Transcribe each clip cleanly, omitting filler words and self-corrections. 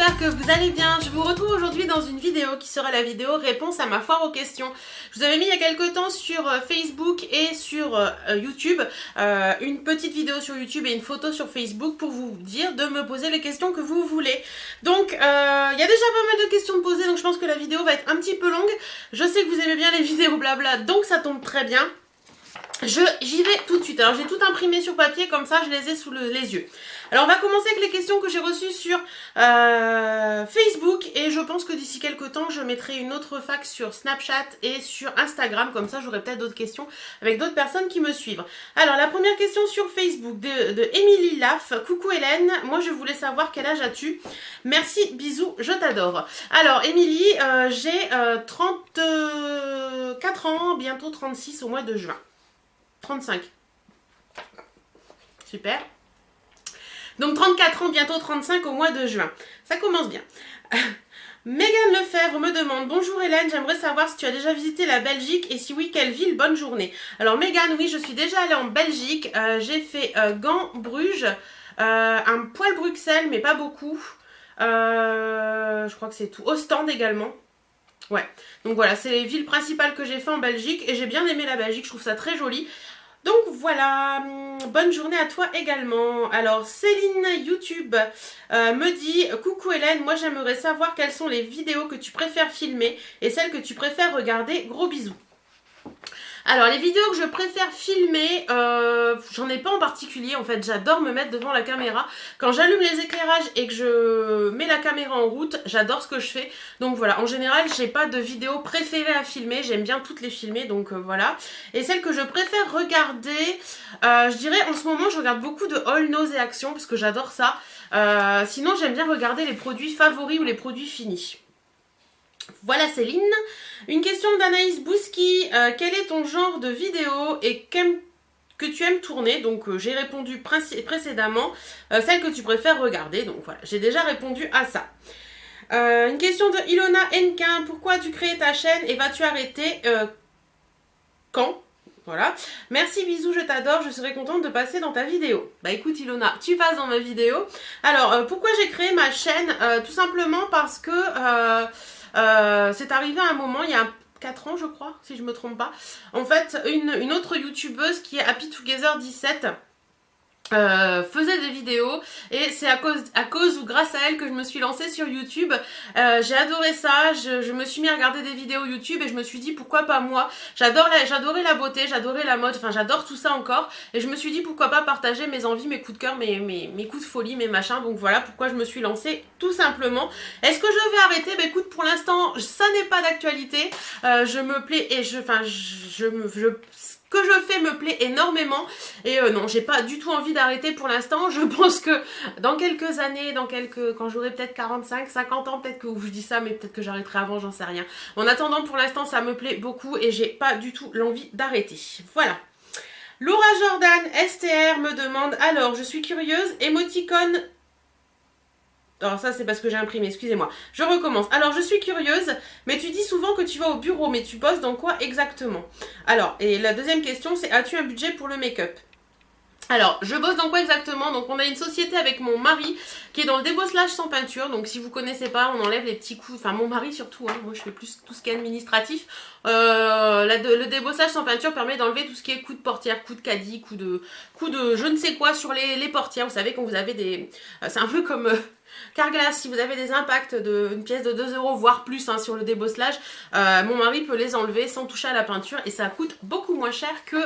j'espère que vous allez bien. Je vous retrouve aujourd'hui dans une vidéo qui sera la vidéo réponse à ma foire aux questions. Je vous avais mis il y a quelques temps sur Facebook et sur YouTube une petite vidéo sur YouTube et une photo sur Facebook pour vous dire de me poser les questions que vous voulez. Donc il y a déjà pas mal de questions de poser, donc je pense que la vidéo va être un petit peu longue. Je sais que vous aimez bien les vidéos blabla, donc ça tombe très bien. J'y vais tout de suite. Alors j'ai tout imprimé sur papier, comme ça je les ai sous les yeux. Alors on va commencer avec les questions que j'ai reçues sur Facebook. Et je pense que d'ici quelques temps je mettrai une autre fac sur Snapchat et sur Instagram. Comme ça j'aurai peut-être d'autres questions avec d'autres personnes qui me suivent. Alors la première question sur Facebook de Émilie Laff. Coucou Hélène, moi je voulais savoir quel âge as-tu? Merci, bisous, je t'adore. Alors Émilie, j'ai 34 ans, bientôt 36 au mois de juin. 35. Super. Donc 34 ans, bientôt 35 au mois de juin. Ça commence bien. Mégane Lefebvre me demande: bonjour Hélène, j'aimerais savoir si tu as déjà visité la Belgique et si oui, quelle ville? Bonne journée. Alors Mégane, oui, je suis déjà allée en Belgique. J'ai fait Gand, Bruges, un poil Bruxelles, mais pas beaucoup. Je crois que c'est tout. Ostende également. Ouais, donc voilà, c'est les villes principales que j'ai fait en Belgique et j'ai bien aimé la Belgique, je trouve ça très joli. Donc voilà, bonne journée à toi également. Alors Céline YouTube me dit: coucou Hélène, moi j'aimerais savoir quelles sont les vidéos que tu préfères filmer et celles que tu préfères regarder. Gros bisous. Alors les vidéos que je préfère filmer, j'en ai pas en particulier en fait, j'adore me mettre devant la caméra. Quand j'allume les éclairages et que je mets la caméra en route, j'adore ce que je fais. Donc voilà, en général j'ai pas de vidéos préférées à filmer, j'aime bien toutes les filmer, donc voilà. Et celles que je préfère regarder, je dirais en ce moment je regarde beaucoup de All Nose et Action parce que j'adore ça. Sinon j'aime bien regarder les produits favoris ou les produits finis. Voilà Céline. Une question d'Anaïs Bouski. Quel est ton genre de vidéo et que tu aimes tourner? Donc j'ai répondu précédemment celle que tu préfères regarder. Donc voilà, j'ai déjà répondu à ça. Une question de Ilona Henquin. Pourquoi as-tu créé ta chaîne et vas-tu arrêter quand? Voilà. Merci, bisous, je t'adore. Je serais contente de passer dans ta vidéo. Bah écoute Ilona, tu passes dans ma vidéo. Alors pourquoi j'ai créé ma chaîne? Tout simplement parce que c'est arrivé à un moment, il y a 4 ans je crois, si je me trompe pas. En fait, une autre youtubeuse qui est Happy Together 17 faisait des vidéos et c'est à cause ou grâce à elle que je me suis lancée sur YouTube. J'ai adoré ça, je me suis mis à regarder des vidéos YouTube et je me suis dit pourquoi pas moi. J'adorais la beauté, j'adorais la mode, enfin j'adore tout ça encore et je me suis dit pourquoi pas partager mes envies, mes coups de cœur, mes coups de folie, mes machins. Donc voilà pourquoi je me suis lancée tout simplement. Est-ce que je vais arrêter? Bah écoute, pour l'instant ça n'est pas d'actualité. Je me plais et ce que je fais me plaît énormément et non, j'ai pas du tout envie d'arrêter pour l'instant. Je pense que dans quelques années, quand j'aurai peut-être 45, 50 ans, peut-être que je dis ça, mais peut-être que j'arrêterai avant, j'en sais rien. En attendant, pour l'instant, ça me plaît beaucoup et j'ai pas du tout l'envie d'arrêter. Voilà. Laura Jordan STR me demande: alors, je suis curieuse, émoticône... Alors ça c'est parce que j'ai imprimé, excusez-moi. Je recommence. Alors je suis curieuse, mais tu dis souvent que tu vas au bureau, mais tu bosses dans quoi exactement? Alors, et la deuxième question c'est: as-tu un budget pour le make-up? Alors, je bosse dans quoi exactement? Donc on a une société avec mon mari qui est dans le débosselage sans peinture. Donc si vous connaissez pas, on enlève les petits coups, enfin mon mari surtout, hein. Moi je fais plus tout ce qui est administratif. Le débosselage sans peinture permet d'enlever tout ce qui est coups de portière, coups de caddie, coups de je ne sais quoi sur les portières. Vous savez quand vous avez des... c'est un peu comme... Carglass, si vous avez des impacts d'une pièce de 2 € voire plus hein, sur le débosselage, mon mari peut les enlever sans toucher à la peinture et ça coûte beaucoup moins cher que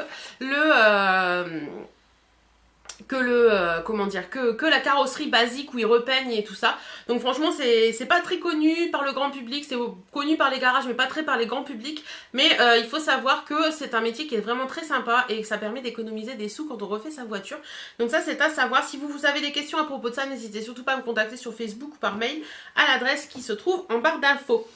que la carrosserie basique où ils repeignent et tout ça. Donc franchement c'est pas très connu par le grand public, c'est connu par les garages mais pas très par les grands publics. Mais il faut savoir que c'est un métier qui est vraiment très sympa et que ça permet d'économiser des sous quand on refait sa voiture. Donc ça c'est à savoir. Si vous avez des questions à propos de ça, n'hésitez surtout pas à me contacter sur Facebook ou par mail à l'adresse qui se trouve en barre d'infos.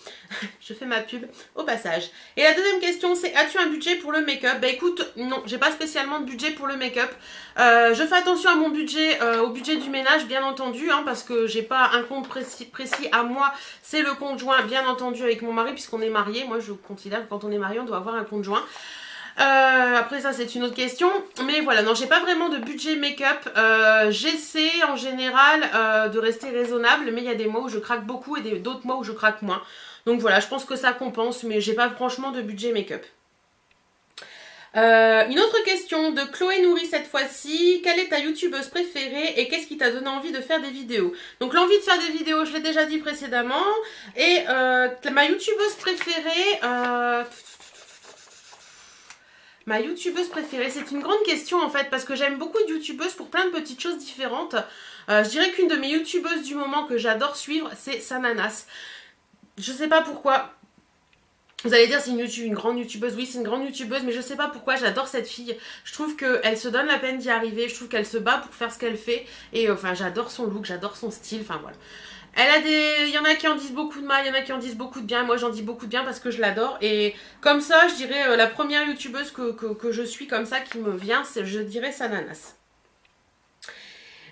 Je fais ma pub au passage. Et la deuxième question c'est: as-tu un budget pour le make-up? Bah écoute, non, j'ai pas spécialement de budget pour le make-up. Je fais attention à mon budget, au budget du ménage bien entendu, hein, parce que j'ai pas un compte précis à moi, c'est le compte joint bien entendu avec mon mari puisqu'on est mariés. Moi je considère que quand on est marié on doit avoir un compte joint. Après ça c'est une autre question, mais voilà, non j'ai pas vraiment de budget make-up, j'essaie en général de rester raisonnable, mais il y a des mois où je craque beaucoup et d'autres mois où je craque moins, donc voilà, je pense que ça compense, mais j'ai pas franchement de budget make-up. Une autre question de Chloé Nourri cette fois-ci. Quelle est ta youtubeuse préférée et qu'est-ce qui t'a donné envie de faire des vidéos? Donc l'envie de faire des vidéos, je l'ai déjà dit précédemment. Et ma youtubeuse préférée... Ma youtubeuse préférée, c'est une grande question en fait, parce que j'aime beaucoup de youtubeuses pour plein de petites choses différentes. Je dirais qu'une de mes youtubeuses du moment que j'adore suivre, c'est Sananas. Je sais pas pourquoi. Vous allez dire c'est une grande youtubeuse, oui c'est une grande youtubeuse, mais je sais pas pourquoi j'adore cette fille. Je trouve qu'elle se donne la peine d'y arriver, je trouve qu'elle se bat pour faire ce qu'elle fait. Et enfin j'adore son look, j'adore son style, enfin voilà. Elle a des... Il y en a qui en disent beaucoup de mal, il y en a qui en disent beaucoup de bien. Moi j'en dis beaucoup de bien parce que je l'adore. Et comme ça, je dirais la première youtubeuse que je suis comme ça qui me vient, je dirais Sananas.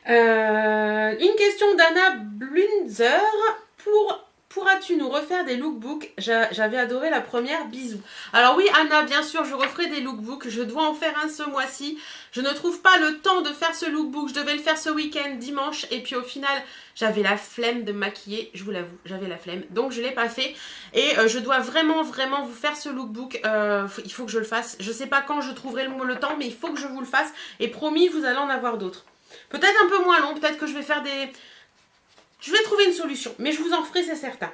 Une question d'Anna Blunzer. Pourras-tu nous refaire des lookbooks? J'avais adoré la première, bisous. Alors oui Anna, bien sûr, je referai des lookbooks. Je dois en faire un ce mois-ci. Je ne trouve pas le temps de faire ce lookbook. Je devais le faire ce week-end, dimanche. Et puis au final, j'avais la flemme de me maquiller. Je vous l'avoue, j'avais la flemme. Donc je ne l'ai pas fait. Et je dois vraiment vous faire ce lookbook. Il faut que je le fasse. Je ne sais pas quand je trouverai le temps, mais il faut que je vous le fasse. Et promis, vous allez en avoir d'autres. Peut-être un peu moins long. Peut-être que je vais faire des... Je vais trouver une solution, mais je vous en ferai, c'est certain.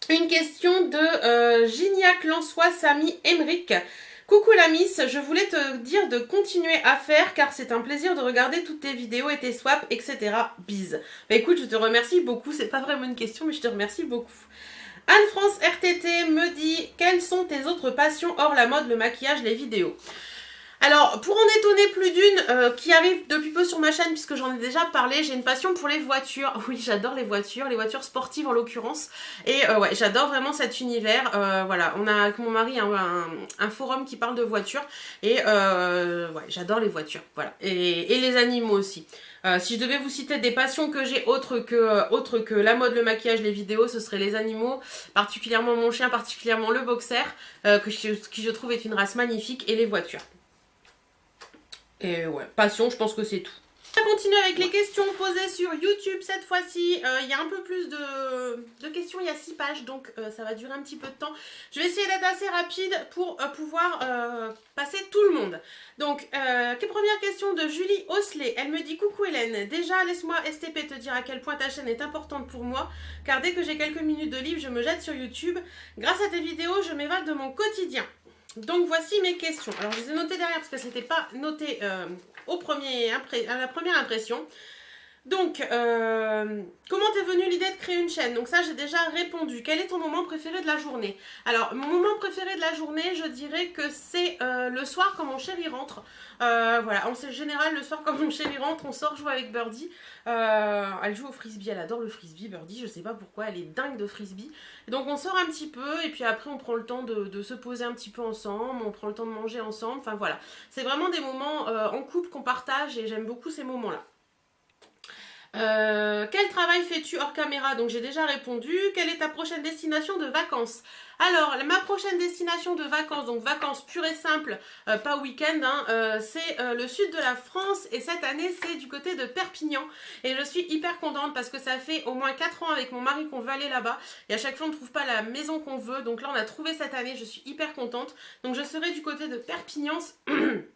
Une question de Gignac Lançois Samy Emeric. Coucou la Miss, je voulais te dire de continuer à faire car c'est un plaisir de regarder toutes tes vidéos et tes swaps, etc. Bise. Bah écoute, je te remercie beaucoup, c'est pas vraiment une question, mais je te remercie beaucoup. Anne-France RTT me dit, quelles sont tes autres passions hors la mode, le maquillage, les vidéos? Alors, pour en étonner plus d'une qui arrive depuis peu sur ma chaîne, puisque j'en ai déjà parlé, j'ai une passion pour les voitures. Oui, j'adore les voitures sportives en l'occurrence. Et ouais, j'adore vraiment cet univers. Voilà, on a avec mon mari un forum qui parle de voitures. Et ouais, j'adore les voitures. Voilà. Et les animaux aussi. Si je devais vous citer des passions que j'ai autres que la mode, le maquillage, les vidéos, ce seraient les animaux, particulièrement mon chien, particulièrement le boxer, qui je trouve est une race magnifique, et les voitures. Et ouais, passion, je pense que c'est tout. On va continuer avec les questions posées sur YouTube cette fois-ci. Il y a un peu plus de questions, il y a 6 pages, donc ça va durer un petit peu de temps. Je vais essayer d'être assez rapide pour pouvoir passer tout le monde. Donc, première question de Julie Osselet. Elle me dit, coucou Hélène, déjà laisse-moi STP te dire à quel point ta chaîne est importante pour moi, car dès que j'ai quelques minutes de libre, je me jette sur YouTube. Grâce à tes vidéos, je m'évade de mon quotidien. Donc voici mes questions. Alors je les ai notées derrière parce que c'était pas noté à la première impression. Donc, comment t'es venue l'idée de créer une chaîne? Donc ça j'ai déjà répondu. Quel est ton moment préféré de la journée? Alors mon moment préféré de la journée, je dirais que c'est le soir quand mon chéri rentre. Voilà, en général le soir quand mon chéri rentre, on sort jouer avec Birdie. Elle joue au frisbee, elle adore le frisbee, Birdie, je sais pas pourquoi, elle est dingue de frisbee. Et donc on sort un petit peu et puis après on prend le temps de se poser un petit peu ensemble, on prend le temps de manger ensemble, enfin voilà. C'est vraiment des moments en couple qu'on partage et j'aime beaucoup ces moments-là. Quel travail fais-tu hors caméra? Donc j'ai déjà répondu. Quelle est ta prochaine destination de vacances? Alors ma prochaine destination de vacances, donc vacances pures et simples, pas week-end, hein, c'est le sud de la France et cette année c'est du côté de Perpignan et je suis hyper contente parce que ça fait au moins 4 ans avec mon mari qu'on veut aller là-bas et à chaque fois on ne trouve pas la maison qu'on veut, donc là on a trouvé cette année, je suis hyper contente. Donc je serai du côté de Perpignan,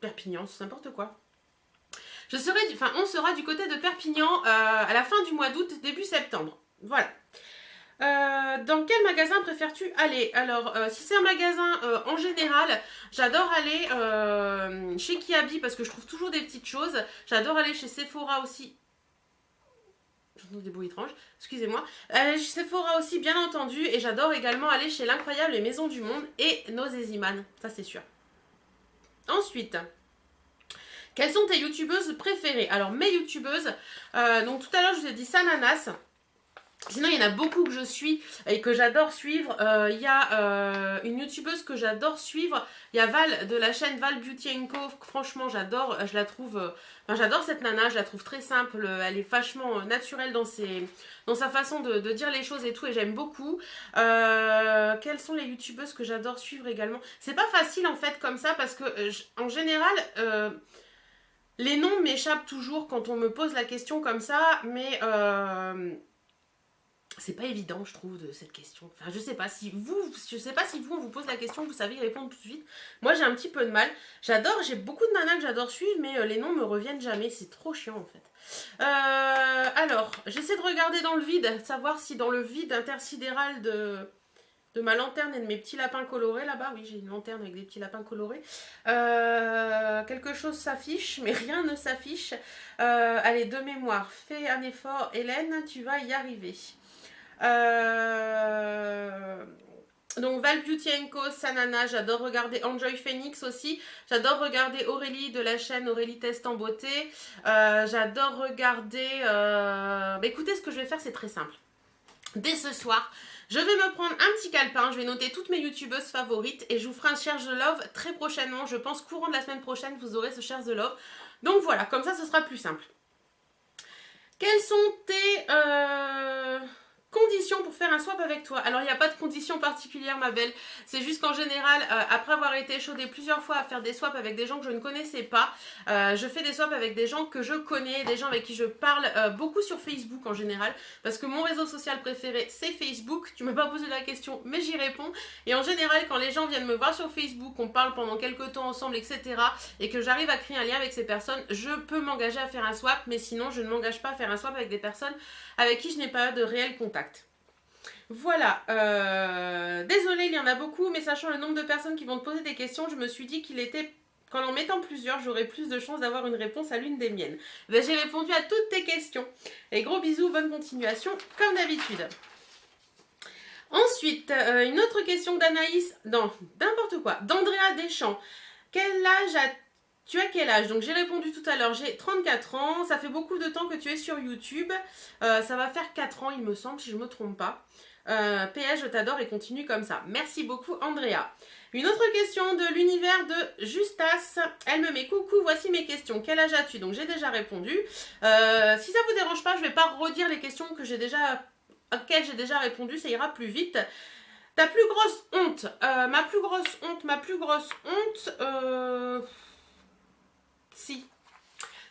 Perpignan c'est n'importe quoi. On sera du côté de Perpignan à la fin du mois d'août, début septembre. Voilà. Dans quel magasin préfères-tu aller? Alors, si c'est un magasin en général, j'adore aller chez Kiabi parce que je trouve toujours des petites choses. J'adore aller chez Sephora aussi. J'entends des bruits étranges, excusez-moi. Chez Sephora aussi, bien entendu. Et j'adore également aller chez l'Incroyable et Maison du Monde et Nozeziman, ça c'est sûr. Ensuite... Quelles sont tes youtubeuses préférées? Alors mes youtubeuses, donc tout à l'heure je vous ai dit Sananas. Sinon, il y en a beaucoup que je suis et que j'adore suivre. Il y a une youtubeuse que j'adore suivre. Il y a Val de la chaîne Val Beauty Co. Franchement, j'adore. Je la trouve. Enfin, j'adore cette nana. Je la trouve très simple. Elle est vachement naturelle dans sa façon de dire les choses et tout. Et j'aime beaucoup. Quelles sont les youtubeuses que j'adore suivre également? C'est pas facile en fait comme ça parce que en général. Les noms m'échappent toujours quand on me pose la question comme ça, mais c'est pas évident, je trouve, de cette question. Enfin, je sais pas si vous, on vous pose la question, vous savez y répondre tout de suite. Moi, j'ai un petit peu de mal. J'ai beaucoup de nanas que j'adore suivre, mais les noms me reviennent jamais. C'est trop chiant, en fait. Alors, j'essaie de regarder dans le vide, savoir si dans le vide intersidéral de ma lanterne et de mes petits lapins colorés là-bas, oui, j'ai une lanterne avec des petits lapins colorés, quelque chose s'affiche, mais rien ne s'affiche. Allez, de mémoire, fais un effort, Hélène, tu vas y arriver. Donc Val Beauty Co, Sanana, j'adore regarder Enjoy Phoenix aussi. J'adore regarder Aurélie de la chaîne Aurélie Test en beauté. J'adore regarder... écoutez, ce que je vais faire, c'est très simple. Dès ce soir, je vais me prendre un petit calepin, je vais noter toutes mes youtubeuses favorites et je vous ferai un Shares the Love très prochainement. Je pense courant de la semaine prochaine, vous aurez ce Shares the Love. Donc voilà, comme ça, ce sera plus simple. Quelles sont tes conditions pour faire un swap avec toi? Alors, il n'y a pas de conditions particulières, ma belle. C'est juste qu'en général, après avoir été échaudée plusieurs fois à faire des swaps avec des gens que je ne connaissais pas, je fais des swaps avec des gens que je connais, des gens avec qui je parle beaucoup sur Facebook en général, parce que mon réseau social préféré, c'est Facebook. Tu m'as pas posé la question, mais j'y réponds. Et en général, quand les gens viennent me voir sur Facebook, on parle pendant quelques temps ensemble, etc., et que j'arrive à créer un lien avec ces personnes, je peux m'engager à faire un swap, mais sinon, je ne m'engage pas à faire un swap avec des personnes avec qui je n'ai pas de réel contact. Voilà, désolée, il y en a beaucoup, mais sachant le nombre de personnes qui vont te poser des questions, je me suis dit qu'il était, qu'en mettant plusieurs, j'aurais plus de chances d'avoir une réponse à l'une des miennes. Ben, j'ai répondu à toutes tes questions. Et gros bisous, bonne continuation, comme d'habitude. Ensuite, une autre question d'Anaïs, non, n'importe quoi, d'Andrea Deschamps. Quel âge tu as quel âge? Donc j'ai répondu tout à l'heure, j'ai 34 ans, ça fait beaucoup de temps que tu es sur YouTube, ça va faire 4 ans il me semble si je ne me trompe pas. PS, je t'adore et continue comme ça. Merci beaucoup Andrea. Une autre question de l'univers de Justas, elle me met coucou, voici mes questions. Quel âge as-tu? Donc j'ai déjà répondu. Si ça vous dérange pas, je vais pas redire les questions auxquelles j'ai déjà répondu, ça ira plus vite. Ta plus grosse honte? Ma plus grosse honte, si.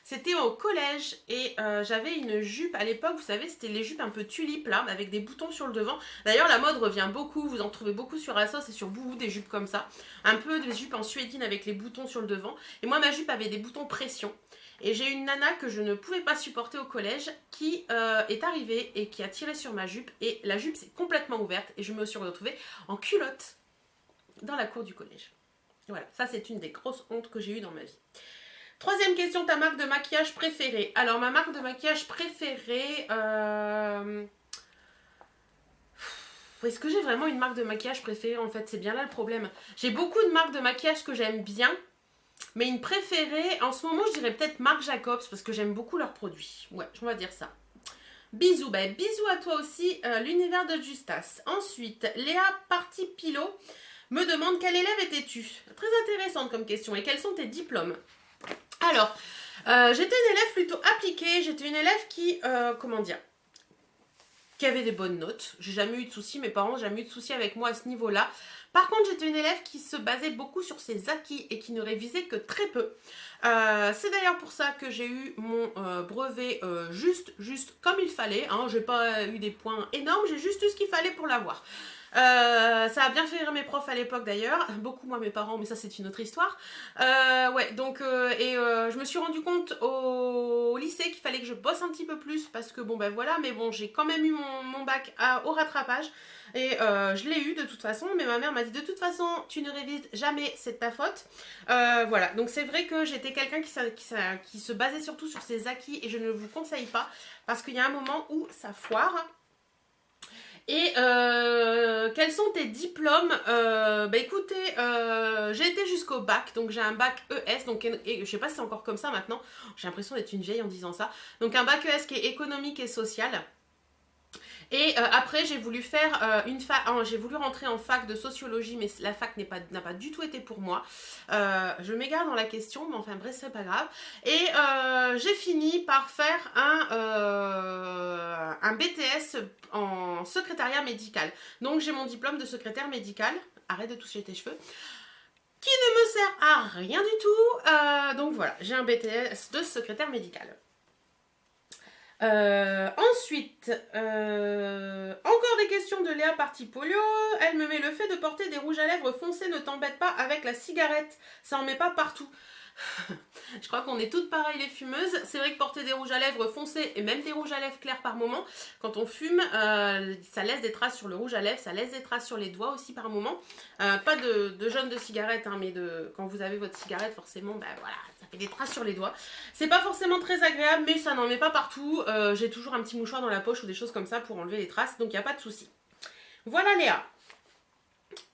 C'était au collège et j'avais une jupe à l'époque, vous savez, c'était les jupes un peu tulipes là, avec des boutons sur le devant. D'ailleurs, la mode revient beaucoup, vous en trouvez beaucoup sur Asos et sur Bouhou, des jupes comme ça. Un peu des jupes en suédine avec les boutons sur le devant. Et moi, ma jupe avait des boutons pression. Et j'ai une nana que je ne pouvais pas supporter au collège qui est arrivée et qui a tiré sur ma jupe. Et la jupe s'est complètement ouverte et je me suis retrouvée en culotte dans la cour du collège. Voilà, ça c'est une des grosses hontes que j'ai eues dans ma vie. Troisième question, ta marque de maquillage préférée? Alors, ma marque de maquillage préférée... Est-ce que j'ai vraiment une marque de maquillage préférée en fait? C'est bien là le problème. J'ai beaucoup de marques de maquillage que j'aime bien, mais une préférée, en ce moment, je dirais peut-être Marc Jacobs parce que j'aime beaucoup leurs produits. Ouais, on va dire ça. Bisous, ben bisous à toi aussi, l'univers de Justas. Ensuite, Léa Parti Pilot me demande quel élève étais-tu? Très intéressante comme question. Et quels sont tes diplômes? Alors, j'étais une élève plutôt appliquée, j'étais une élève qui, qui avait des bonnes notes. J'ai jamais eu de soucis, mes parents n'ont jamais eu de soucis avec moi à ce niveau-là. Par contre, j'étais une élève qui se basait beaucoup sur ses acquis et qui ne révisait que très peu. C'est d'ailleurs pour ça que j'ai eu mon brevet juste comme il fallait. Hein. J'ai pas eu des points énormes, j'ai juste eu ce qu'il fallait pour l'avoir. Ça a bien fait rire mes profs à l'époque d'ailleurs, beaucoup moins mes parents, mais ça c'est une autre histoire. Ouais, donc je me suis rendu compte au lycée qu'il fallait que je bosse un petit peu plus parce que bon ben voilà, mais bon j'ai quand même eu mon bac au rattrapage et je l'ai eu de toute façon, mais ma mère m'a dit de toute façon tu ne révises jamais, c'est de ta faute. Voilà, donc c'est vrai que j'étais quelqu'un qui se basait surtout sur ses acquis et je ne vous conseille pas parce qu'il y a un moment où ça foire. Et quels sont tes diplômes? Écoutez, j'ai été jusqu'au bac, donc j'ai un bac ES, donc je sais pas si c'est encore comme ça maintenant, j'ai l'impression d'être une vieille en disant ça. Donc un bac ES qui est économique et social. Et après, j'ai voulu faire j'ai voulu rentrer en fac de sociologie, mais la fac n'a pas du tout été pour moi. Je m'égare dans la question, mais enfin bref, c'est pas grave. Et j'ai fini par faire un BTS en secrétariat médical. Donc j'ai mon diplôme de secrétaire médical. Arrête de toucher tes cheveux. Qui ne me sert à rien du tout. Donc voilà, j'ai un BTS de secrétaire médical. Ensuite, encore des questions de Léa Parti Polio. Elle me met: le fait de porter des rouges à lèvres foncés ne t'embête pas avec la cigarette, ça en met pas partout. Je crois qu'on est toutes pareilles les fumeuses. C'est vrai que porter des rouges à lèvres foncés et même des rouges à lèvres clairs par moment, quand on fume, ça laisse des traces sur le rouge à lèvres, ça laisse des traces sur les doigts aussi par moment. Pas de jaune de cigarette, hein, mais quand vous avez votre cigarette, forcément, ben voilà, ça fait des traces sur les doigts. C'est pas forcément très agréable, mais ça n'en met pas partout. J'ai toujours un petit mouchoir dans la poche ou des choses comme ça pour enlever les traces, donc il n'y a pas de souci. Voilà Léa.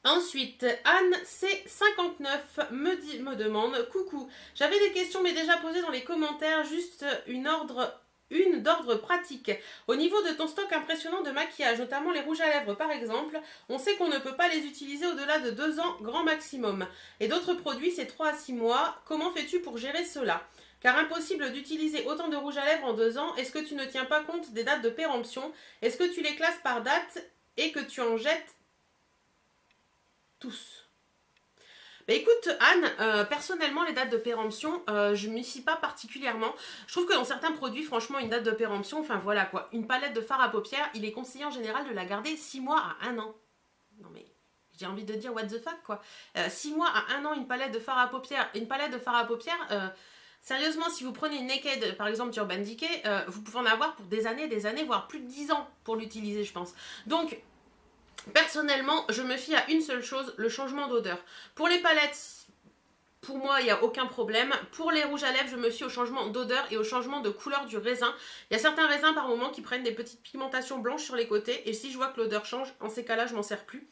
Ensuite, Anne C59 me demande: coucou, j'avais des questions mais déjà posées dans les commentaires, juste une d'ordre pratique. Au niveau de ton stock impressionnant de maquillage, notamment les rouges à lèvres par exemple, on sait qu'on ne peut pas les utiliser au-delà de 2 ans grand maximum. Et d'autres produits, c'est 3 à 6 mois. Comment fais-tu pour gérer cela? Car impossible d'utiliser autant de rouge à lèvres en 2 ans. Est-ce que tu ne tiens pas compte des dates de péremption? Est-ce que tu les classes par date et que tu en jettes tous? Bah écoute Anne, personnellement les dates de péremption, je m'y fie pas particulièrement. Je trouve que dans certains produits, franchement, une date de péremption, enfin voilà quoi, une palette de fard à paupières, il est conseillé en général de la garder 6 mois à 1 an. Non mais j'ai envie de dire what the fuck quoi. 6 mois à 1 an une palette de fard à paupières, sérieusement, si vous prenez une Naked, par exemple Urban Decay, vous pouvez en avoir pour des années, voire plus de 10 ans pour l'utiliser, je pense. Donc, personnellement, je me fie à une seule chose, le changement d'odeur. Pour les palettes, pour moi, il n'y a aucun problème. Pour les rouges à lèvres, je me fie au changement d'odeur et au changement de couleur du raisin. Il y a certains raisins par moment qui prennent des petites pigmentations blanches sur les côtés. Et si je vois que l'odeur change, en ces cas-là, je m'en sers plus.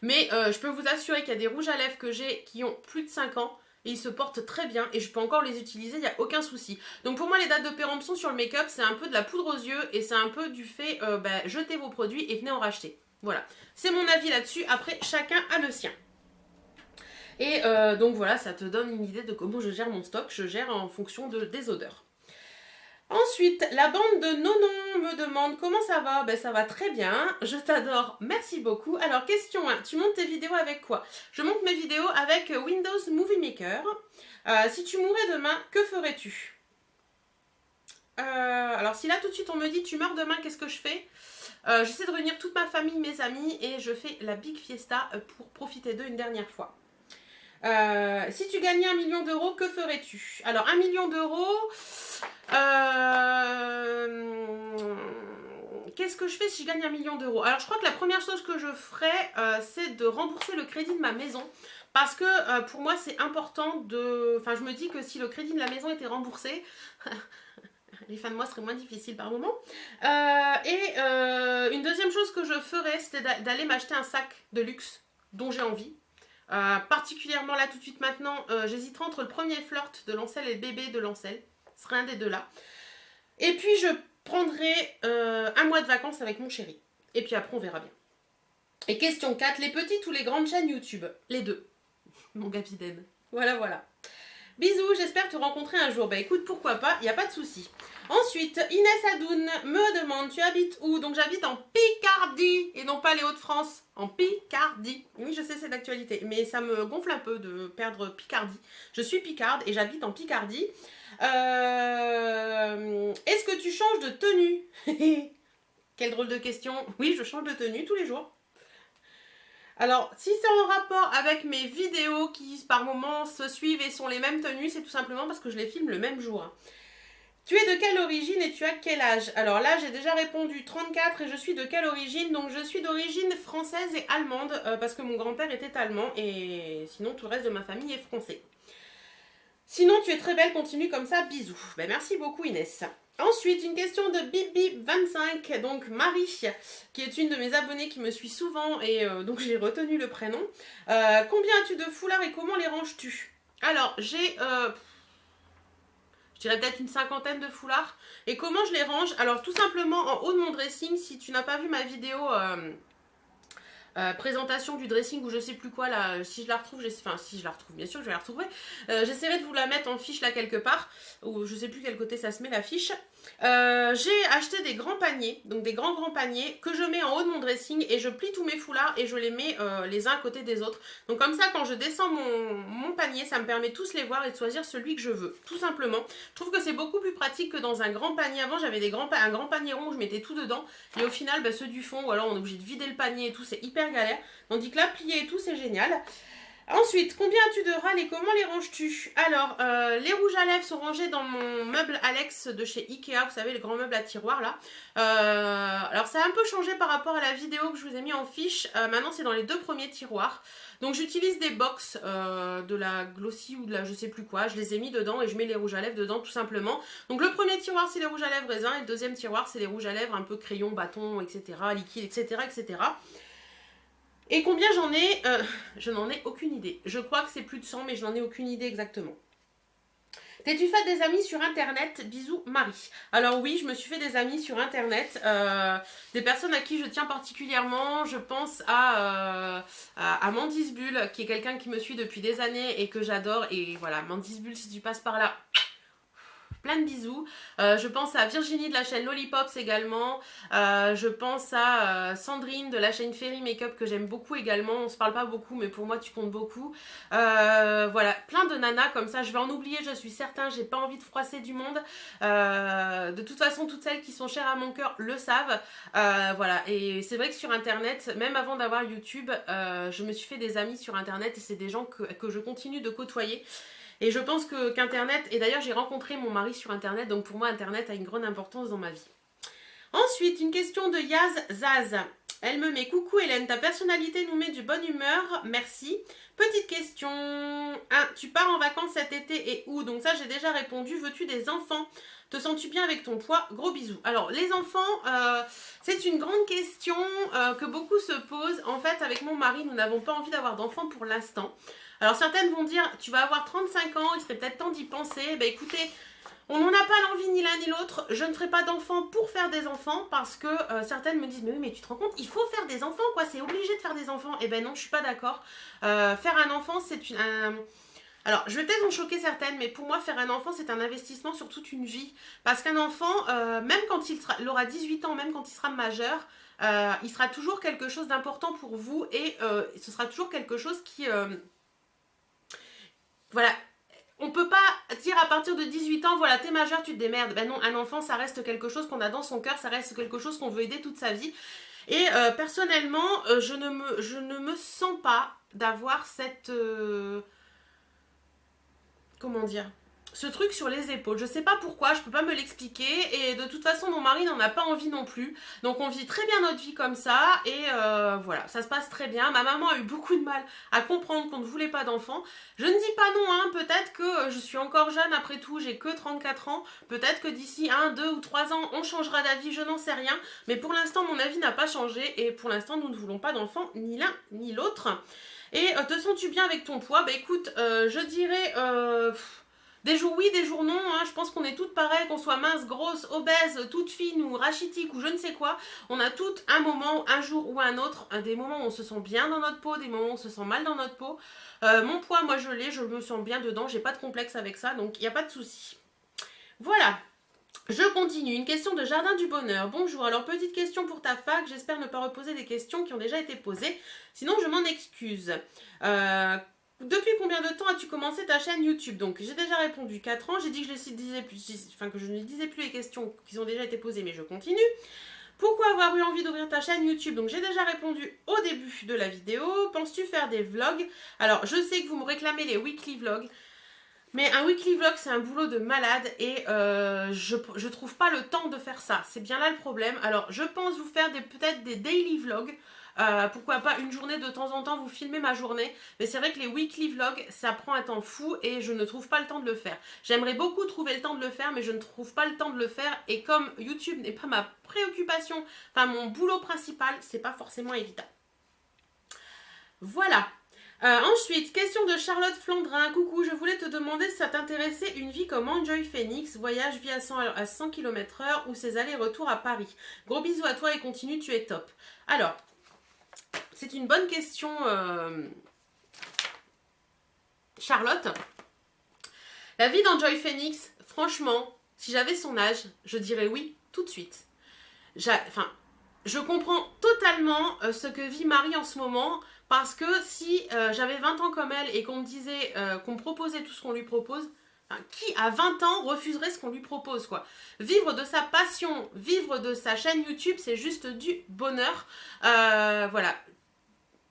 Mais je peux vous assurer qu'il y a des rouges à lèvres que j'ai qui ont plus de 5 ans. Et ils se portent très bien et je peux encore les utiliser, il n'y a aucun souci. Donc pour moi, les dates de péremption sur le make-up, c'est un peu de la poudre aux yeux et c'est un peu du fait, jetez vos produits et venez en racheter. Voilà, c'est mon avis là-dessus. Après, chacun a le sien. Et donc voilà, ça te donne une idée de comment je gère mon stock. Je gère en fonction des odeurs. Ensuite, la bande de Nonon me demande: comment ça va? Ben ça va très bien, je t'adore, merci beaucoup. Alors question 1, tu montes tes vidéos avec quoi? Je monte mes vidéos avec Windows Movie Maker. Si tu mourais demain, que ferais-tu? Alors si là tout de suite on me dit tu meurs demain, qu'est-ce que je fais? J'essaie de réunir toute ma famille, mes amis, et je fais la big fiesta pour profiter d'eux une dernière fois. Si tu gagnais 1 million d'euros, que ferais-tu? Alors 1 million d'euros, qu'est-ce que je fais si je gagne 1 million d'euros? Alors je crois que la première chose que je ferais, c'est de rembourser le crédit de ma maison. Parce que pour moi c'est important de... Enfin je me dis que si le crédit de la maison était remboursé... les fins de mois seraient moins difficiles par moment. Une deuxième chose que je ferais, c'était d'aller m'acheter un sac de luxe dont j'ai envie. Particulièrement là tout de suite maintenant, j'hésiterai entre le premier flirt de Lancel et le bébé de Lancel. Ce serait un des deux là. Et puis je prendrai 1 mois de vacances avec mon chéri. Et puis après on verra bien. Et question 4, les petites ou les grandes chaînes YouTube? Les deux. Mon gapiden. Voilà. Bisous, j'espère te rencontrer un jour. Bah écoute, pourquoi pas, il n'y a pas de souci. Ensuite, Inès Adoun me demande: tu habites où? Donc j'habite en Picardie et non pas les Hauts-de-France. En Picardie. Oui, je sais, c'est d'actualité, mais ça me gonfle un peu de perdre Picardie. Je suis picarde et j'habite en Picardie. Est-ce que tu changes de tenue? Quelle drôle de question. Oui, je change de tenue tous les jours. Alors, si c'est en rapport avec mes vidéos qui par moments se suivent et sont les mêmes tenues, c'est tout simplement parce que je les filme le même jour. Tu es de quelle origine et tu as quel âge? Alors là, j'ai déjà répondu 34 et je suis de quelle origine? Donc je suis d'origine française et allemande parce que mon grand-père était allemand et sinon tout le reste de ma famille est français. Sinon, tu es très belle, continue comme ça, bisous. Ben, merci beaucoup Inès. Ensuite, une question de Bibi25, donc Marie, qui est une de mes abonnées qui me suit souvent et donc j'ai retenu le prénom. Combien as-tu de foulards et comment les ranges-tu? Alors, j'ai... je je dirais peut-être une cinquantaine de foulards. Et comment je les range? Alors tout simplement en haut de mon dressing, si tu n'as pas vu ma vidéo présentation du dressing ou je sais plus quoi là, si je la retrouve, enfin si je la retrouve, bien sûr je vais la retrouver, j'essaierai de vous la mettre en fiche là quelque part, ou je sais plus quel côté ça se met la fiche. J'ai acheté des grands paniers, donc des grands paniers que je mets en haut de mon dressing et je plie tous mes foulards et je les mets les uns à côté des autres. Donc comme ça quand je descends mon panier, ça me permet tous les voir et de choisir celui que je veux, tout simplement. Je trouve que c'est beaucoup plus pratique que dans un grand panier. Avant j'avais un grand panier rond où je mettais tout dedans et au final ceux du fond, ou alors on est obligé de vider le panier et tout, c'est hyper galère. Tandis que là plier et tout c'est génial. Ensuite, combien as-tu de râles et comment les ranges-tu? Alors, les rouges à lèvres sont rangés dans mon meuble Alex de chez Ikea, vous savez, les grands meubles à tiroirs là. Alors, ça a un peu changé par rapport à la vidéo que je vous ai mis en fiche. Maintenant, c'est dans les 2 premiers tiroirs. Donc, j'utilise des box de la Glossy ou de la je sais plus quoi. Je les ai mis dedans et je mets les rouges à lèvres dedans tout simplement. Donc, le premier tiroir, c'est les rouges à lèvres raisin et le deuxième tiroir, c'est les rouges à lèvres un peu crayon, bâton, etc., liquide, etc., etc. Et combien j'en ai je n'en ai aucune idée. Je crois que c'est plus de 100, mais je n'en ai aucune idée exactement. T'es-tu fait des amis sur internet? Bisous Marie. Alors oui, je me suis fait des amis sur internet, des personnes à qui je tiens particulièrement. Je pense à Mandisbulle, qui est quelqu'un qui me suit depuis des années et que j'adore. Et voilà, Mandisbulle, si tu passes par là, plein de bisous. Je pense à Virginie de la chaîne Lollipops également. Je pense à Sandrine de la chaîne Fairy Makeup que j'aime beaucoup également. On se parle pas beaucoup mais pour moi tu comptes beaucoup. Voilà, plein de nanas comme ça. Je vais en oublier, je suis certain. J'ai pas envie de froisser du monde. De toute façon, toutes celles qui sont chères à mon cœur le savent. Voilà, et c'est vrai que sur internet, même avant d'avoir YouTube, je me suis fait des amis sur internet et c'est des gens que je continue de côtoyer. Et je pense qu'Internet, et d'ailleurs j'ai rencontré mon mari sur Internet, donc pour moi Internet a une grande importance dans ma vie. Ensuite, une question de Yaz Zaz. Elle me met: coucou Hélène, ta personnalité nous met du bonne humeur, merci. Petite question, 1. Tu pars en vacances cet été et où? Donc ça j'ai déjà répondu. Veux-tu des enfants? Te sens-tu bien avec ton poids? Gros bisous. Alors les enfants, c'est une grande question que beaucoup se posent. En fait avec mon mari nous n'avons pas envie d'avoir d'enfants pour l'instant. Alors certaines vont dire: tu vas avoir 35 ans, il serait peut-être temps d'y penser. Ben écoutez, on n'en a pas l'envie ni l'un ni l'autre. Je ne ferai pas d'enfants pour faire des enfants parce que certaines me disent: mais oui, mais tu te rends compte, il faut faire des enfants quoi, c'est obligé de faire des enfants. Et ben non, je suis pas d'accord. Faire un enfant, c'est alors, je vais peut-être en choquer certaines, mais pour moi, faire un enfant, c'est un investissement sur toute une vie. Parce qu'un enfant, même quand il aura 18 ans, même quand il sera majeur, il sera toujours quelque chose d'important pour vous et ce sera toujours quelque chose qui... voilà, on peut pas dire à partir de 18 ans, voilà, t'es majeur, tu te démerdes. Ben non, un enfant, ça reste quelque chose qu'on a dans son cœur, ça reste quelque chose qu'on veut aider toute sa vie. Et personnellement, je ne me sens pas d'avoir cette... comment dire, ce truc sur les épaules. Je sais pas pourquoi, je peux pas me l'expliquer et de toute façon mon mari n'en a pas envie non plus. Donc on vit très bien notre vie comme ça et voilà, ça se passe très bien. Ma maman a eu beaucoup de mal à comprendre qu'on ne voulait pas d'enfants. Je ne dis pas non, hein, peut-être que je suis encore jeune après tout, j'ai que 34 ans. Peut-être que d'ici 1, 2 ou 3 ans on changera d'avis, je n'en sais rien. Mais pour l'instant mon avis n'a pas changé et pour l'instant nous ne voulons pas d'enfants, ni l'un ni l'autre. Et te sens-tu bien avec ton poids? Bah écoute, je dirais... des jours oui, des jours non, hein. Je pense qu'on est toutes pareilles, qu'on soit mince, grosse, obèse, toute fine ou rachitique ou je ne sais quoi. On a toutes un moment, un jour ou un autre, des moments où on se sent bien dans notre peau, des moments où on se sent mal dans notre peau. Mon poids, moi je l'ai, je me sens bien dedans, j'ai pas de complexe avec ça, donc il n'y a pas de souci. Voilà. Je continue, une question de Jardin du Bonheur. Bonjour, alors petite question pour ta fac, j'espère ne pas reposer des questions qui ont déjà été posées, sinon je m'en excuse. Depuis combien de temps as-tu commencé ta chaîne YouTube? Donc j'ai déjà répondu 4 ans, j'ai dit que que je ne disais plus les questions qui ont déjà été posées, mais je continue. Pourquoi avoir eu envie d'ouvrir ta chaîne YouTube? Donc j'ai déjà répondu au début de la vidéo. Penses-tu faire des vlogs? Alors je sais que vous me réclamez les weekly vlogs. Mais un weekly vlog c'est un boulot de malade et je trouve pas le temps de faire ça. C'est bien là le problème. Alors je pense vous faire peut-être des daily vlogs. Pourquoi pas une journée de temps en temps vous filmer ma journée. Mais c'est vrai que les weekly vlogs ça prend un temps fou et je ne trouve pas le temps de le faire. J'aimerais beaucoup trouver le temps de le faire mais je ne trouve pas le temps de le faire. Et comme YouTube n'est pas ma préoccupation, enfin mon boulot principal, c'est pas forcément évident. Voilà. Ensuite, question de Charlotte Flandrin. Coucou, je voulais te demander si ça t'intéressait une vie comme Enjoy Phoenix, voyage, vie à 100 km/h ou ses allers-retours à Paris. Gros bisous à toi et continue, tu es top. Alors, c'est une bonne question, Charlotte. La vie d'Enjoy Phoenix, franchement, si j'avais son âge, je dirais oui tout de suite. Je comprends totalement ce que vit Marie en ce moment, parce que si j'avais 20 ans comme elle et qu'on me disait, qu'on me proposait tout ce qu'on lui propose, qui à 20 ans refuserait ce qu'on lui propose, quoi. Vivre de sa passion, vivre de sa chaîne YouTube, c'est juste du bonheur. Voilà.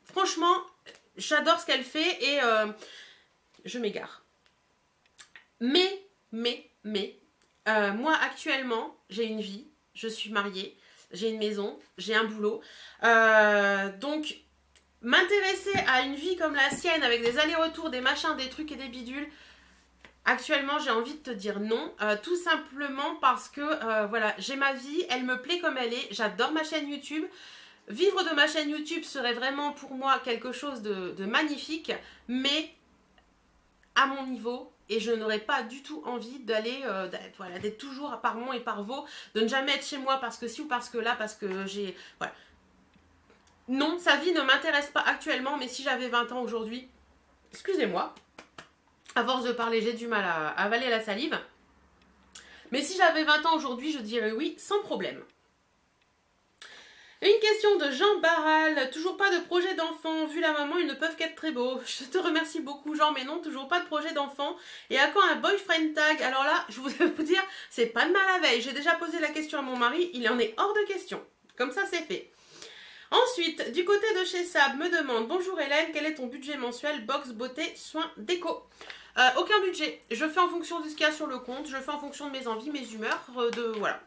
Franchement, j'adore ce qu'elle fait et je m'égare. Mais, moi actuellement, j'ai une vie, je suis mariée, j'ai une maison, j'ai un boulot. Donc, m'intéresser à une vie comme la sienne, avec des allers-retours, des machins, des trucs et des bidules, actuellement, j'ai envie de te dire non. Tout simplement parce que, voilà, j'ai ma vie, elle me plaît comme elle est, j'adore ma chaîne YouTube. Vivre de ma chaîne YouTube serait vraiment pour moi quelque chose de magnifique, mais à mon niveau, et je n'aurais pas du tout envie d'aller, voilà, d'être toujours par Mont et par Vaux, de ne jamais être chez moi parce que si ou parce que là, parce que j'ai... Voilà. Non, sa vie ne m'intéresse pas actuellement, mais si j'avais 20 ans aujourd'hui, excusez-moi, à force de parler, j'ai du mal à avaler la salive, mais si j'avais 20 ans aujourd'hui, je dirais oui, sans problème. Une question de Jean Barral. Toujours pas de projet d'enfant. Vu la maman, ils ne peuvent qu'être très beaux. Je te remercie beaucoup, Jean, mais non, toujours pas de projet d'enfant. Et à quand un boyfriend tag? Alors là, je voudrais vous dire, c'est pas de mal à veille. J'ai déjà posé la question à mon mari, il en est hors de question. Comme ça, c'est fait. Ensuite, du côté de chez Sab, me demande: bonjour Hélène, quel est ton budget mensuel box, beauté, soins, déco? Aucun budget. Je fais en fonction de ce qu'il y a sur le compte. Je fais en fonction de mes envies, mes humeurs. Voilà.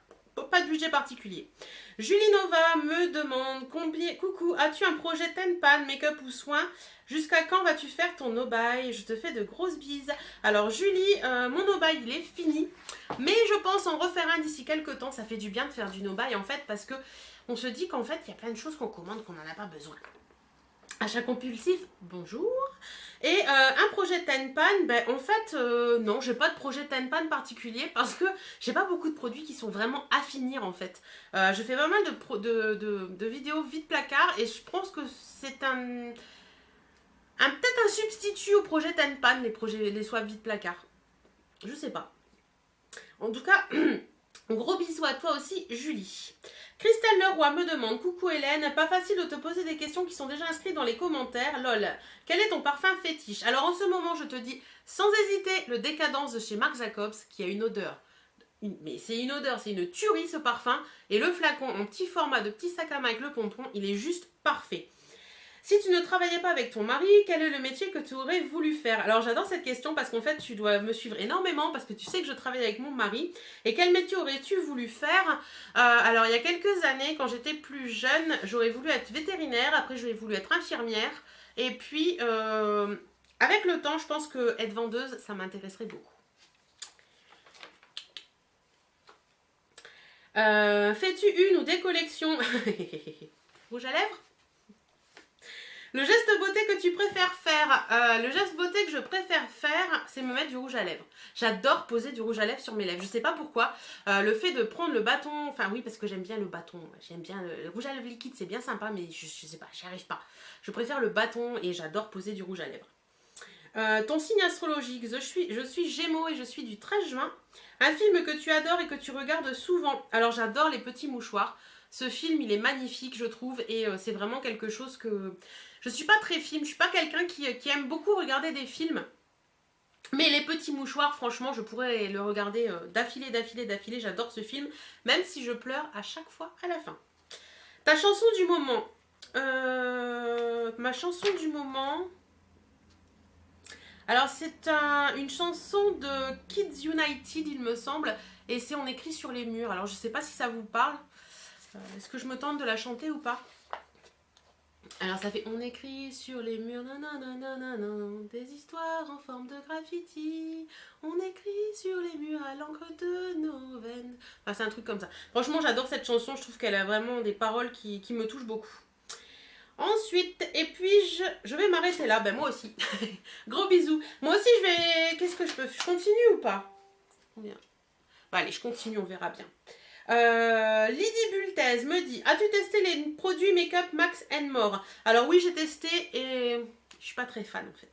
Pas de budget particulier. Julie Nova me demande: coucou, as-tu un projet Tenpan, make-up ou soins? Jusqu'à quand vas-tu faire ton no-buy? Je te fais de grosses bises. Alors Julie, mon no-buy il est fini, mais je pense en refaire un d'ici quelques temps. Ça fait du bien de faire du no-buy en fait, parce que on se dit qu'en fait il y a plein de choses qu'on commande qu'on n'en a pas besoin. Achat compulsif, bonjour. Et un projet Tenpan, ben en fait, non, j'ai pas de projet Tenpan particulier parce que j'ai pas beaucoup de produits qui sont vraiment à finir en fait. Je fais pas mal de vidéos vide placard et je pense que c'est peut-être un substitut au projet Tenpan, les soins vide placard. Je sais pas. En tout cas, gros bisous à toi aussi, Julie. Christelle Leroy me demande: coucou Hélène, pas facile de te poser des questions qui sont déjà inscrites dans les commentaires. Lol, quel est ton parfum fétiche? Alors en ce moment, je te dis sans hésiter le Décadence de chez Marc Jacobs, qui a une odeur. Mais c'est une odeur, c'est une tuerie ce parfum. Et le flacon en petit format de petit sac à main avec le pompon, il est juste parfait. Si tu ne travaillais pas avec ton mari, quel est le métier que tu aurais voulu faire? Alors j'adore cette question parce qu'en fait tu dois me suivre énormément parce que tu sais que je travaille avec mon mari. Et quel métier aurais-tu voulu faire? Alors il y a quelques années, quand j'étais plus jeune, j'aurais voulu être vétérinaire, après j'aurais voulu être infirmière. Et puis avec le temps, je pense que être vendeuse, ça m'intéresserait beaucoup. Fais-tu une ou des collections rouge à lèvres? Le geste beauté que tu préfères faire, le geste beauté que je préfère faire, c'est me mettre du rouge à lèvres. J'adore poser du rouge à lèvres sur mes lèvres. Je sais pas pourquoi. Le fait de prendre le bâton, enfin oui, parce que j'aime bien le bâton. J'aime bien le rouge à lèvres liquide, c'est bien sympa, mais je sais pas, j'y arrive pas. Je préfère le bâton et j'adore poser du rouge à lèvres. Ton signe astrologique, je suis Gémeaux et je suis du 13 juin. Un film que tu adores et que tu regardes souvent. Alors j'adore Les Petits Mouchoirs. Ce film, il est magnifique, je trouve, et c'est vraiment quelque chose que... Je suis pas très film, je suis pas quelqu'un qui aime beaucoup regarder des films. Mais Les Petits Mouchoirs, franchement, je pourrais le regarder d'affilée, j'adore ce film, même si je pleure à chaque fois à la fin. Ta chanson du moment. Ma chanson du moment... Alors c'est une chanson de Kids United, il me semble, et c'est On écrit sur les murs. Alors je sais pas si ça vous parle. Est-ce que je me tente de la chanter ou pas? Alors ça fait: on écrit sur les murs, nanana, des histoires en forme de graffiti. On écrit sur les murs à l'encre de nos veines. Enfin c'est un truc comme ça. Franchement j'adore cette chanson, je trouve qu'elle a vraiment des paroles qui me touchent beaucoup. Ensuite, et puis je vais m'arrêter là. Ben moi aussi. Gros bisous. Moi aussi je vais... Qu'est-ce que je peux... Je continue ou pas? Combien? Bon, allez, je continue, on verra bien. Lydie Bultez me dit: as-tu testé les produits Make-up Max and More? Alors oui, j'ai testé et je suis pas très fan en fait.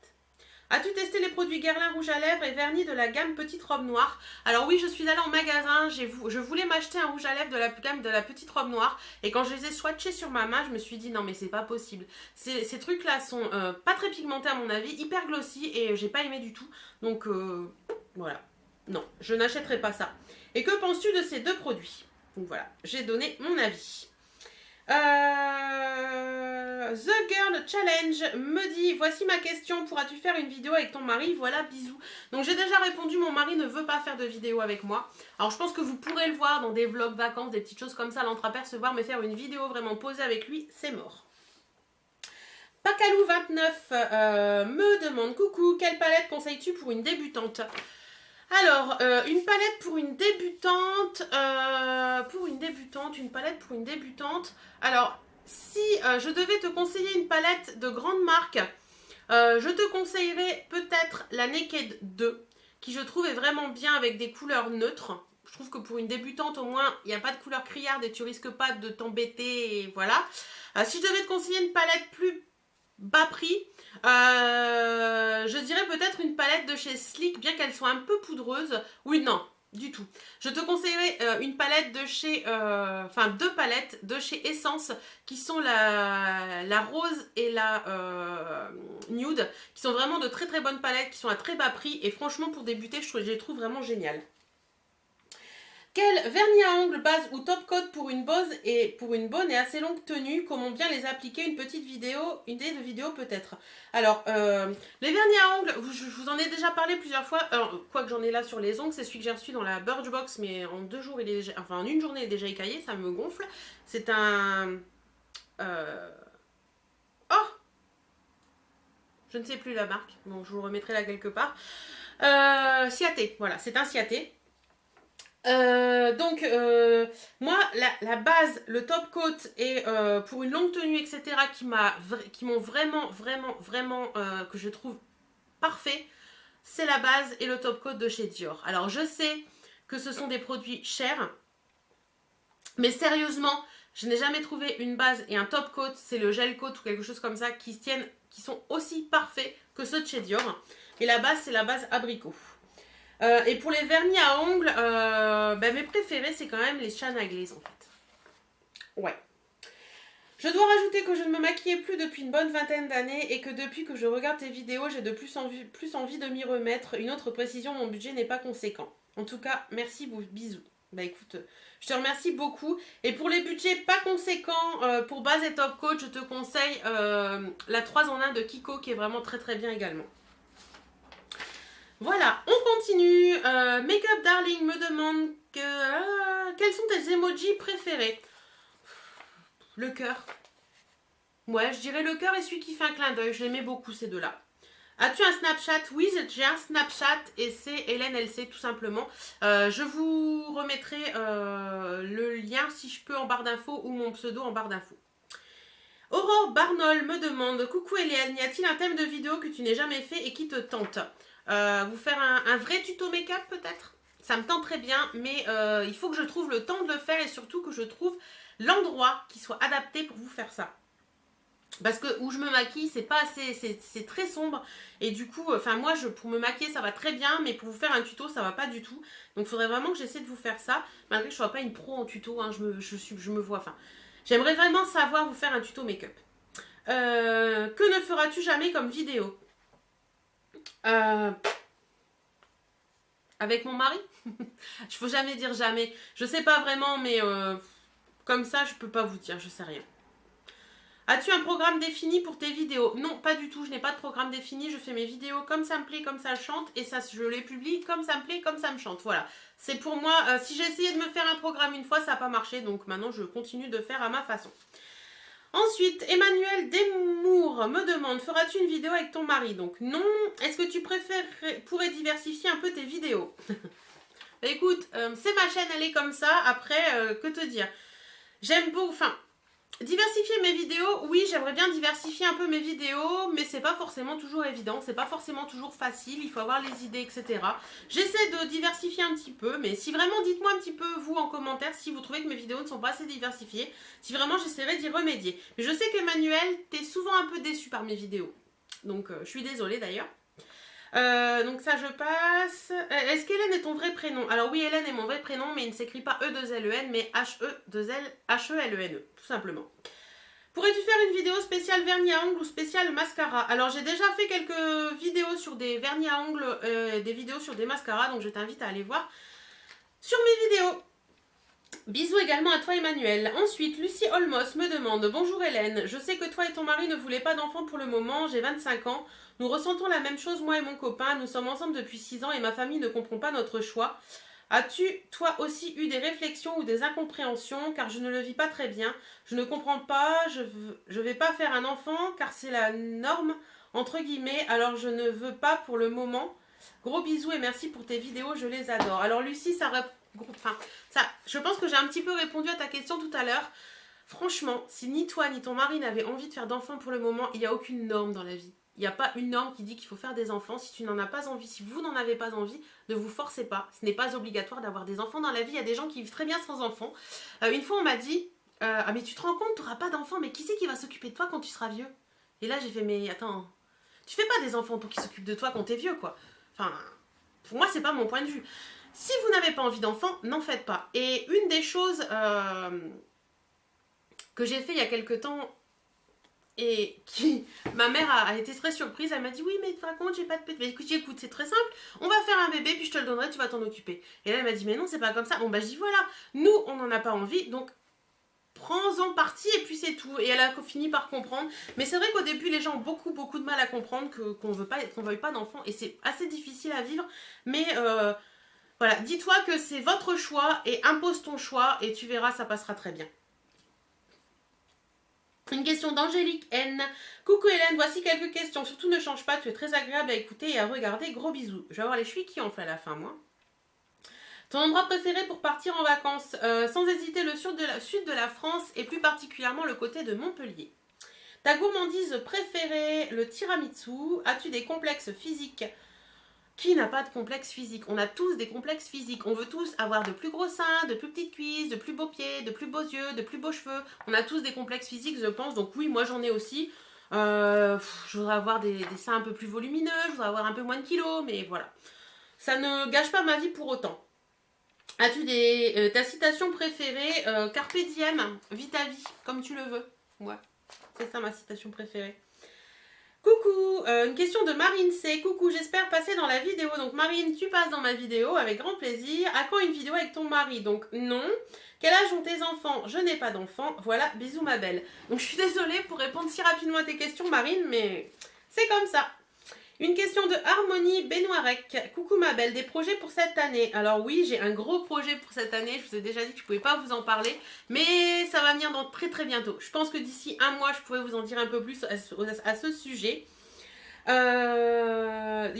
As-tu testé les produits Guerlain rouge à lèvres et vernis de la gamme Petite Robe Noire? Alors oui, je suis allée en magasin, je voulais m'acheter un rouge à lèvres de la gamme de la Petite Robe Noire et quand je les ai swatchés sur ma main, je me suis dit non mais c'est pas possible. Ces trucs-là sont pas très pigmentés à mon avis, hyper glossy et j'ai pas aimé du tout. Donc voilà, non, je n'achèterai pas ça. Et que penses-tu de ces deux produits? Donc voilà, j'ai donné mon avis. The Girl Challenge me dit: voici ma question, pourras-tu faire une vidéo avec ton mari? Voilà, bisous. Donc j'ai déjà répondu, mon mari ne veut pas faire de vidéo avec moi. Alors je pense que vous pourrez le voir dans des vlogs vacances, des petites choses comme ça, l'entreapercevoir, mais faire une vidéo vraiment posée avec lui, c'est mort. Pacalou29 me demande: coucou, quelle palette conseilles-tu pour une débutante? Alors, une palette pour une débutante, une palette pour une débutante. Alors, si je devais te conseiller une palette de grande marque, je te conseillerais peut-être la Naked 2, qui je trouve est vraiment bien avec des couleurs neutres. Je trouve que pour une débutante, au moins, il n'y a pas de couleur criarde et tu risques pas de t'embêter, et voilà. Si je devais te conseiller une palette plus bas prix, je dirais peut-être une palette de chez Sleek, bien qu'elle soit un peu poudreuse. Oui, non, du tout. Je te conseillerais une palette de chez... enfin, deux palettes de chez Essence, qui sont la rose et la nude, qui sont vraiment de très très bonnes palettes, qui sont à très bas prix. Et franchement, pour débuter, je les trouve vraiment géniales. Quel vernis à ongles base ou top coat pour une bonne et assez longue tenue? Comment bien les appliquer? Une petite vidéo, une idée de vidéo peut-être. Alors, les vernis à ongles, je vous en ai déjà parlé plusieurs fois. Alors, quoi que j'en ai là sur les ongles, c'est celui que j'ai reçu dans la Birchbox, mais en 2 jours, en une journée, il est déjà écaillé, ça me gonfle. C'est un... Oh! Je ne sais plus la marque. Bon, je vous remettrai là quelque part. Ciaté, voilà, c'est un Ciaté. Moi la base, le top coat et pour une longue tenue etc qui m'ont vraiment que je trouve parfait, c'est la base et le top coat de chez Dior. Alors je sais que ce sont des produits chers, mais sérieusement je n'ai jamais trouvé une base et un top coat, c'est le gel coat ou quelque chose comme ça, qui sont aussi parfaits que ceux de chez Dior. Et la base, c'est la base abricot. Et pour les vernis à ongles, mes préférés, c'est quand même les Chana Glaze en fait. Ouais. Je dois rajouter que je ne me maquillais plus depuis une bonne vingtaine d'années et que depuis que je regarde tes vidéos, j'ai de plus envie de m'y remettre. Une autre précision, mon budget n'est pas conséquent. En tout cas, merci, bisous. Bah écoute, je te remercie beaucoup. Et pour les budgets pas conséquents, pour base et top coat, je te conseille la 3 en 1 de Kiko qui est vraiment très très bien également. Voilà, on continue. Makeup Darling me demande quels sont tes emojis préférés? Le cœur. Ouais, je dirais le cœur et celui qui fait un clin d'œil. Je l'aimais beaucoup ces deux-là. As-tu un Snapchat? Oui, j'ai un Snapchat et c'est Hélène LC tout simplement. Je vous remettrai le lien si je peux en barre d'infos ou mon pseudo en barre d'infos. Aurore Barnol me demande: coucou Hélène, y a-t-il un thème de vidéo que tu n'aies jamais fait et qui te tente? Vous faire un vrai tuto make-up peut-être? Ça me tente très bien, mais il faut que je trouve le temps de le faire et surtout que je trouve l'endroit qui soit adapté pour vous faire ça. Parce que où je me maquille, c'est pas assez, c'est très sombre et du coup, moi pour me maquiller ça va très bien, mais pour vous faire un tuto ça va pas du tout. Donc il faudrait vraiment que j'essaie de vous faire ça, malgré que je sois pas une pro en tuto, hein, je me vois, j'aimerais vraiment savoir vous faire un tuto make-up. Que ne feras-tu jamais comme vidéo? Avec mon mari? Je faut jamais dire jamais. Je sais pas vraiment, mais comme ça, je peux pas vous dire, je sais rien. As-tu un programme défini pour tes vidéos? Non, pas du tout, je n'ai pas de programme défini. Je fais mes vidéos comme ça me plaît, comme ça chante, et ça, je les publie comme ça me plaît, comme ça me chante. Voilà. C'est pour moi, si j'ai essayé de me faire un programme une fois, ça n'a pas marché, donc maintenant je continue de faire à ma façon. Ensuite, Emmanuel Desmours me demande: feras-tu une vidéo avec ton mari? Donc non. Est-ce que tu pourrais diversifier un peu tes vidéos? Bah, écoute, c'est ma chaîne, elle est comme ça. Après, que te dire? J'aime beaucoup, Diversifier mes vidéos, oui, j'aimerais bien diversifier un peu mes vidéos, mais c'est pas forcément toujours évident, c'est pas forcément toujours facile, il faut avoir les idées, etc. J'essaie de diversifier un petit peu, mais si vraiment, dites-moi un petit peu, vous, en commentaire, si vous trouvez que mes vidéos ne sont pas assez diversifiées, si vraiment j'essaierai d'y remédier. Mais je sais qu'Emmanuel, t'es souvent un peu déçu par mes vidéos, donc je suis désolée d'ailleurs. Donc ça je passe. Est-ce qu'Hélène est ton vrai prénom? Alors oui, Hélène est mon vrai prénom, mais il ne s'écrit pas E2LEN, mais H-E-2-L-H-E-L-E-N-E, tout simplement. Pourrais-tu faire une vidéo spéciale vernis à ongles ou spéciale mascara? Alors j'ai déjà fait quelques vidéos sur des vernis à ongles, des vidéos sur des mascaras, donc je t'invite à aller voir sur mes vidéos. Bisous également à toi Emmanuel. Ensuite, Lucie Olmos me demande: bonjour Hélène, je sais que toi et ton mari ne voulez pas d'enfant pour le moment, j'ai 25 ans. Nous ressentons la même chose, moi et mon copain. Nous sommes ensemble depuis 6 ans et ma famille ne comprend pas notre choix. As-tu, toi aussi, eu des réflexions ou des incompréhensions? Car je ne le vis pas très bien. Je ne comprends pas, je vais pas faire un enfant car c'est la norme, entre guillemets. Alors je ne veux pas pour le moment. Gros bisous et merci pour tes vidéos, je les adore. Alors Lucie, je pense que j'ai un petit peu répondu à ta question tout à l'heure. Franchement, si ni toi ni ton mari n'avez envie de faire d'enfants pour le moment, il n'y a aucune norme dans la vie. Il n'y a pas une norme qui dit qu'il faut faire des enfants. Si tu n'en as pas envie, si vous n'en avez pas envie, ne vous forcez pas. Ce n'est pas obligatoire d'avoir des enfants dans la vie. Il y a des gens qui vivent très bien sans enfants. Une fois, on m'a dit ah, mais tu te rends compte, tu n'auras pas d'enfants, mais qui c'est qui va s'occuper de toi quand tu seras vieux? Et là, j'ai fait mais attends, tu fais pas des enfants pour qu'ils s'occupent de toi quand tu es vieux, quoi. Enfin, pour moi, c'est pas mon point de vue. Si vous n'avez pas envie d'enfants, n'en faites pas. Et une des choses que j'ai fait il y a quelques temps et qui, ma mère a été très surprise, elle m'a dit oui mais par contre j'ai pas de bébé. Écoute, c'est très simple, on va faire un bébé puis je te le donnerai, tu vas t'en occuper. Et là elle m'a dit mais non c'est pas comme ça. Bon bah je dis voilà, nous on n'en a pas envie donc prends-en partie et puis c'est tout. Et elle a fini par comprendre. Mais c'est vrai qu'au début les gens ont beaucoup de mal à comprendre qu'on veuille pas d'enfants et c'est assez difficile à vivre. Mais voilà, dis-toi que c'est votre choix et impose ton choix et tu verras ça passera très bien. Une question d'Angélique N. Coucou Hélène, voici quelques questions. Surtout ne change pas, tu es très agréable à écouter et à regarder. Gros bisous. Je vais avoir les chevilles qui enflent à la fin, moi. Ton endroit préféré pour partir en vacances? Sans hésiter, le sud de la France et plus particulièrement le côté de Montpellier. Ta gourmandise préférée? Le tiramisu. As-tu des complexes physiques? Qui n'a pas de complexe physique? On a tous des complexes physiques. On veut tous avoir de plus gros seins, de plus petites cuisses, de plus beaux pieds, de plus beaux yeux, de plus beaux cheveux. On a tous des complexes physiques, je pense. Donc oui, moi j'en ai aussi. Je voudrais avoir des seins un peu plus volumineux, je voudrais avoir un peu moins de kilos, mais voilà. Ça ne gâche pas ma vie pour autant. As-tu ta citation préférée? Carpe diem, vis ta vie comme tu le veux. Ouais, c'est ça ma citation préférée. Coucou, une question de Marine C. Coucou, j'espère passer dans la vidéo. Donc Marine, tu passes dans ma vidéo avec grand plaisir. À quand une vidéo avec ton mari? Donc non. Quel âge ont tes enfants? Je n'ai pas d'enfants. Voilà, bisous ma belle. Donc je suis désolée pour répondre si rapidement à tes questions Marine, mais c'est comme ça. Une question de Harmonie Benoirec. Coucou ma belle, des projets pour cette année? Alors oui, j'ai un gros projet pour cette année. Je vous ai déjà dit que je ne pouvais pas vous en parler. Mais ça va venir dans très bientôt. Je pense que d'ici un mois, je pourrais vous en dire un peu plus à ce sujet. Y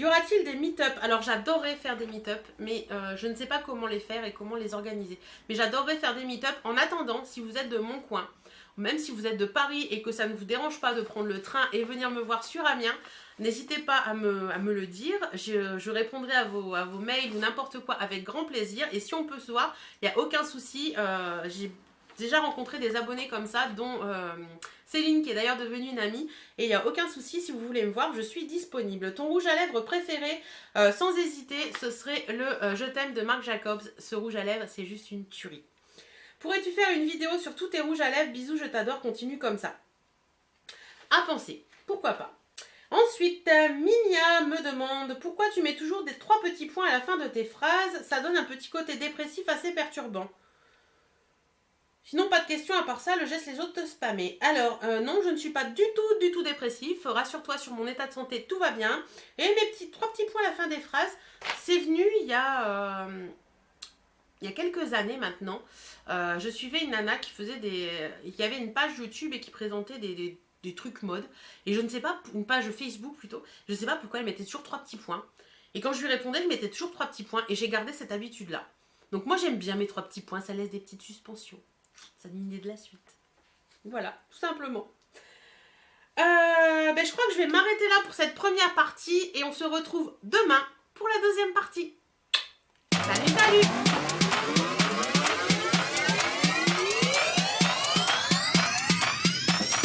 aura-t-il des meet-up? Alors j'adorerais faire des meet-up, mais je ne sais pas comment les faire et comment les organiser. Mais j'adorerais faire des meet-up. En attendant, si vous êtes de mon coin, même si vous êtes de Paris et que ça ne vous dérange pas de prendre le train et venir me voir sur Amiens, n'hésitez pas à me le dire. Je répondrai à vos mails ou n'importe quoi avec grand plaisir. Et si on peut se voir, il n'y a aucun souci. J'ai déjà rencontré des abonnés comme ça, dont Céline qui est d'ailleurs devenue une amie. Et il n'y a aucun souci, si vous voulez me voir, je suis disponible. Ton rouge à lèvres préféré, sans hésiter, ce serait le Je t'aime de Marc Jacobs. Ce rouge à lèvres, c'est juste une tuerie. Pourrais-tu faire une vidéo sur tous tes rouges à lèvres? Bisous, je t'adore, continue comme ça. À penser, pourquoi pas. Ensuite, Minia me demande pourquoi tu mets toujours des 3 petits points à la fin de tes phrases. Ça donne un petit côté dépressif assez perturbant. Sinon, pas de questions à part ça, je laisse les autres te spammer. Alors, non, je ne suis pas du tout dépressif. Rassure-toi sur mon état de santé, tout va bien. Et mes 3 petits points à la fin des phrases, c'est venu il y a quelques années maintenant. Je suivais une nana qui avait une page YouTube et qui présentait des trucs mode. Et je ne sais pas, une page Facebook plutôt, je ne sais pas pourquoi elle mettait toujours 3 petits points. Et quand je lui répondais, je mettais toujours 3 petits points et j'ai gardé cette habitude-là. Donc moi j'aime bien mes 3 petits points, ça laisse des petites suspensions. Ça donne une idée de la suite. Voilà, tout simplement. Je crois que je vais m'arrêter là pour cette première partie et on se retrouve demain pour la deuxième partie. Salut, salut!